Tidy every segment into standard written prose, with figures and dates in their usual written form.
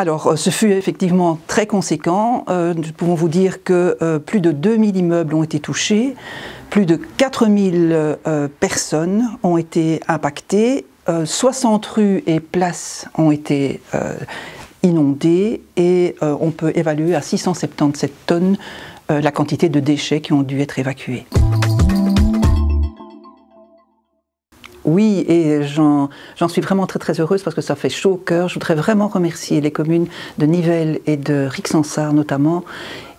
Alors, ce fut effectivement très conséquent. Nous pouvons vous dire que plus de 2000 immeubles ont été touchés, plus de 4000 personnes ont été impactées, 60 rues et places ont été inondées et on peut évaluer à 677 tonnes la quantité de déchets qui ont dû être évacués. Oui, et j'en suis vraiment très heureuse parce que ça fait chaud au cœur. Je voudrais vraiment remercier les communes de Nivelles et de Rixensart notamment,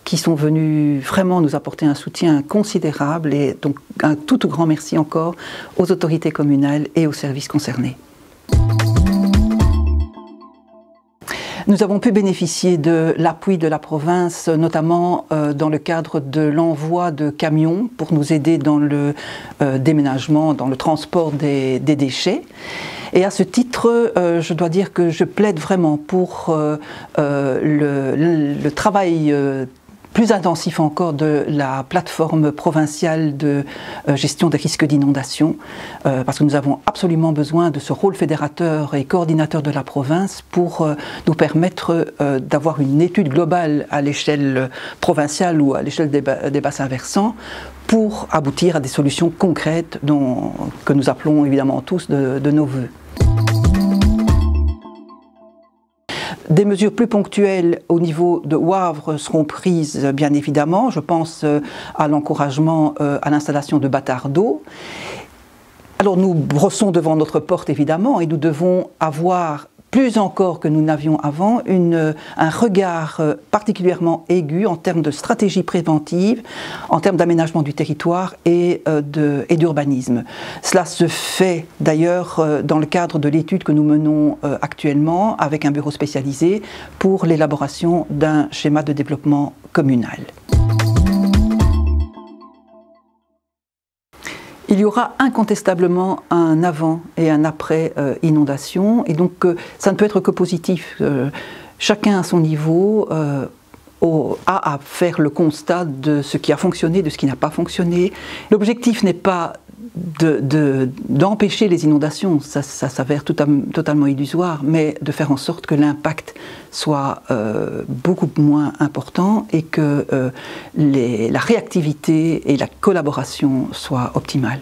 qui sont venus vraiment nous apporter un soutien considérable, et donc un tout grand merci encore aux autorités communales et aux services concernés. Nous avons pu bénéficier de l'appui de la province, notamment dans le cadre de l'envoi de camions pour nous aider dans le déménagement, dans le transport des déchets. Et à ce titre, je dois dire que je plaide vraiment pour le travail plus intensif encore de la plateforme provinciale de gestion des risques d'inondation, parce que nous avons absolument besoin de ce rôle fédérateur et coordinateur de la province pour nous permettre d'avoir une étude globale à l'échelle provinciale ou à l'échelle des bassins versants pour aboutir à des solutions concrètes que nous appelons évidemment tous de nos vœux. Des mesures plus ponctuelles au niveau de Wavre seront prises, bien évidemment. Je pense à l'encouragement à l'installation de bâtards d'eau. Alors nous brossons devant notre porte, évidemment, et nous devons avoir, plus encore que nous n'avions avant, un regard particulièrement aigu en termes de stratégie préventive, en termes d'aménagement du territoire et d'urbanisme. Cela se fait d'ailleurs dans le cadre de l'étude que nous menons actuellement avec un bureau spécialisé pour l'élaboration d'un schéma de développement communal. Il y aura incontestablement un avant et un après inondation, et donc ça ne peut être que positif. Chacun à son niveau a à faire le constat de ce qui a fonctionné, de ce qui n'a pas fonctionné. L'objectif n'est pas d'empêcher les inondations, ça s'avère totalement illusoire, mais de faire en sorte que l'impact soit beaucoup moins important et que la réactivité et la collaboration soient optimales.